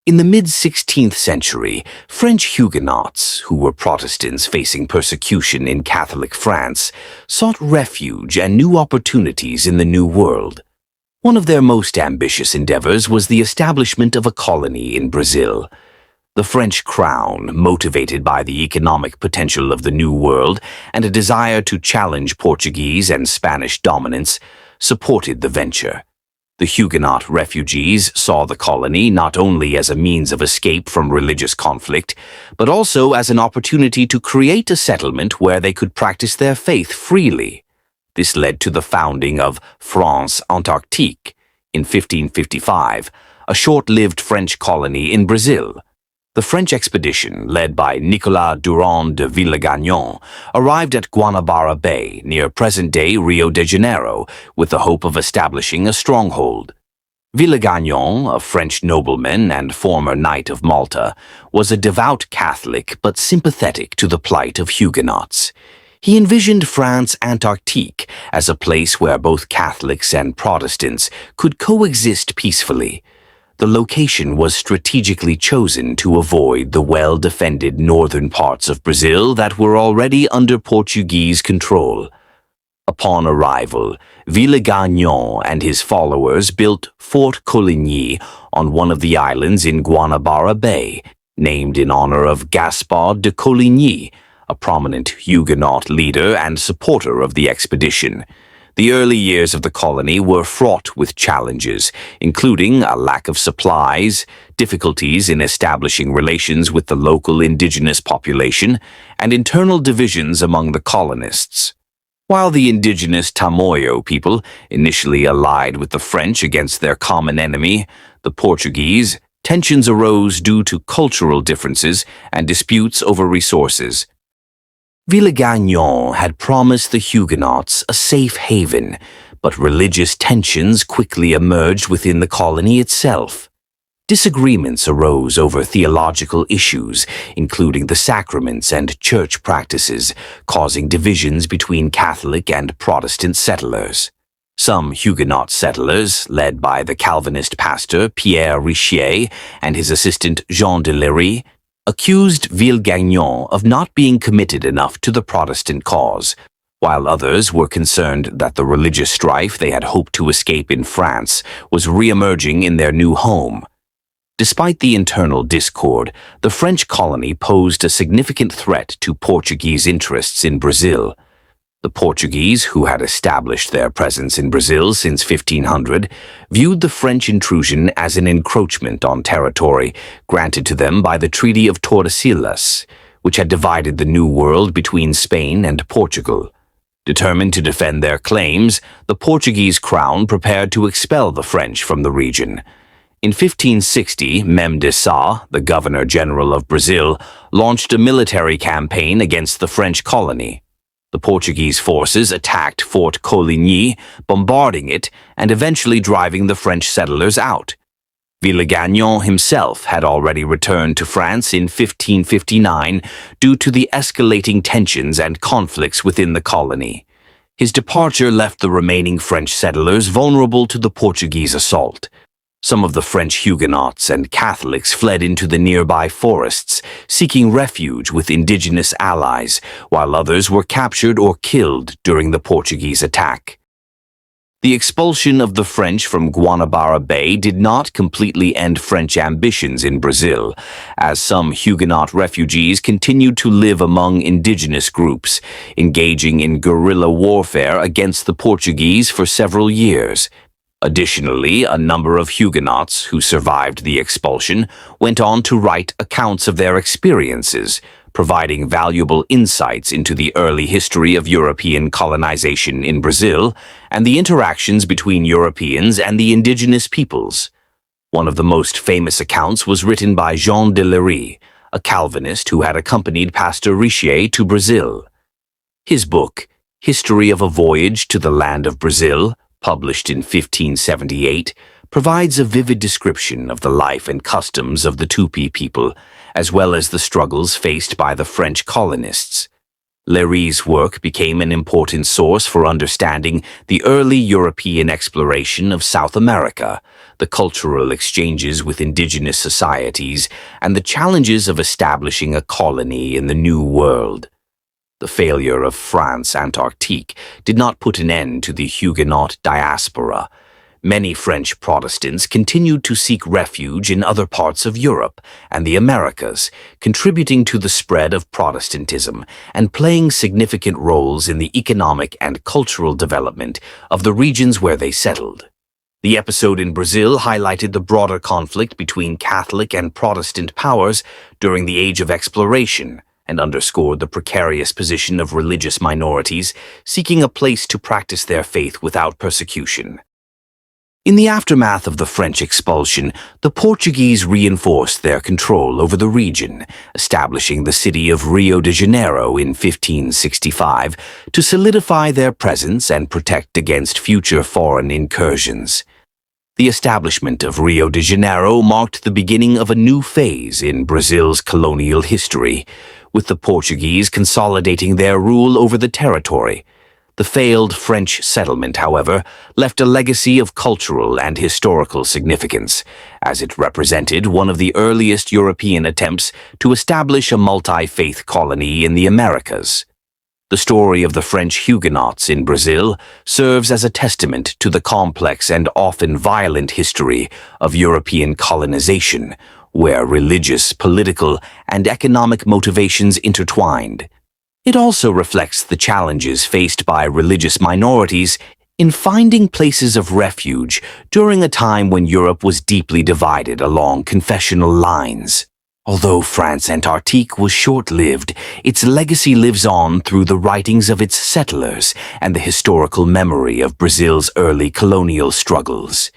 In the mid-16th century, French Huguenots, who were Protestants facing persecution in Catholic France, sought refuge and new opportunities in the New World. One of their most ambitious endeavors was the establishment of a colony in Brazil. The French crown, motivated by the economic potential of the New World and a desire to challenge Portuguese and Spanish dominance, supported the venture. The Huguenot refugees saw the colony not only as a means of escape from religious conflict, but also as an opportunity to create a settlement where they could practice their faith freely. This led to the founding of France Antarctique in 1555, a short-lived French colony in Brazil. The French expedition, led by Nicolas de Villegagnon, arrived at Guanabara Bay, near present-day Rio de Janeiro, with the hope of establishing a stronghold. Villegagnon, a French nobleman and former Knight of Malta, was a devout Catholic but sympathetic to the plight of Huguenots. He envisioned France Antarctique as a place where both Catholics and Protestants could coexist peacefully. The location was strategically chosen to avoid the well-defended northern parts of Brazil that were already under Portuguese control. Upon arrival, Villegagnon and his followers built Fort Coligny on one of the islands in Guanabara Bay, named in honor of Gaspard de Coligny, a prominent Huguenot leader and supporter of the expedition. The early years of the colony were fraught with challenges, including a lack of supplies, difficulties in establishing relations with the local indigenous population, and internal divisions among the colonists. While the indigenous Tamoio people initially allied with the French against their common enemy, the Portuguese, tensions arose due to cultural differences and disputes over resources. Villegagnon had promised the Huguenots a safe haven, but religious tensions quickly emerged within the colony itself. Disagreements arose over theological issues, including the sacraments and church practices, causing divisions between Catholic and Protestant settlers. Some Huguenot settlers, led by the Calvinist pastor Pierre Richier and his assistant Jean de Lery, accused Villegagnon of not being committed enough to the Protestant cause, while others were concerned that the religious strife they had hoped to escape in France was re-emerging in their new home. Despite the internal discord, the French colony posed a significant threat to Portuguese interests in Brazil. The Portuguese, who had established their presence in Brazil since 1500, viewed the French intrusion as an encroachment on territory granted to them by the Treaty of Tordesillas, which had divided the New World between Spain and Portugal. Determined to defend their claims, the Portuguese crown prepared to expel the French from the region. In 1560, Mem de Sá, the Governor-General of Brazil, launched a military campaign against the French colony. The Portuguese forces attacked Fort Coligny, bombarding it and eventually driving the French settlers out. Villegagnon himself had already returned to France in 1559 due to the escalating tensions and conflicts within the colony. His departure left the remaining French settlers vulnerable to the Portuguese assault. Some of the French Huguenots and Catholics fled into the nearby forests, seeking refuge with indigenous allies, while others were captured or killed during the Portuguese attack. The expulsion of the French from Guanabara Bay did not completely end French ambitions in Brazil, as some Huguenot refugees continued to live among indigenous groups, engaging in guerrilla warfare against the Portuguese for several years. Additionally, a number of Huguenots who survived the expulsion went on to write accounts of their experiences, providing valuable insights into the early history of European colonization in Brazil and the interactions between Europeans and the indigenous peoples. One of the most famous accounts was written by Jean de Lery, a Calvinist who had accompanied Pastor Richier to Brazil. His book, History of a Voyage to the Land of Brazil, published in 1578, provides a vivid description of the life and customs of the Tupi people, as well as the struggles faced by the French colonists. Léry's work became an important source for understanding the early European exploration of South America, the cultural exchanges with indigenous societies, and the challenges of establishing a colony in the New World. The failure of France Antarctique did not put an end to the Huguenot diaspora. Many French Protestants continued to seek refuge in other parts of Europe and the Americas, contributing to the spread of Protestantism and playing significant roles in the economic and cultural development of the regions where they settled. The episode in Brazil highlighted the broader conflict between Catholic and Protestant powers during the Age of Exploration and underscored the precarious position of religious minorities seeking a place to practice their faith without persecution. In the aftermath of the French expulsion, the Portuguese reinforced their control over the region, establishing the city of Rio de Janeiro in 1565 to solidify their presence and protect against future foreign incursions. The establishment of Rio de Janeiro marked the beginning of a new phase in Brazil's colonial history, with the Portuguese consolidating their rule over the territory. The failed French settlement, however, left a legacy of cultural and historical significance, as it represented one of the earliest European attempts to establish a multi-faith colony in the Americas. The story of the French Huguenots in Brazil serves as a testament to the complex and often violent history of European colonization, where religious, political, and economic motivations intertwined. It also reflects the challenges faced by religious minorities in finding places of refuge during a time when Europe was deeply divided along confessional lines. Although France Antarctique was short-lived, its legacy lives on through the writings of its settlers and the historical memory of Brazil's early colonial struggles.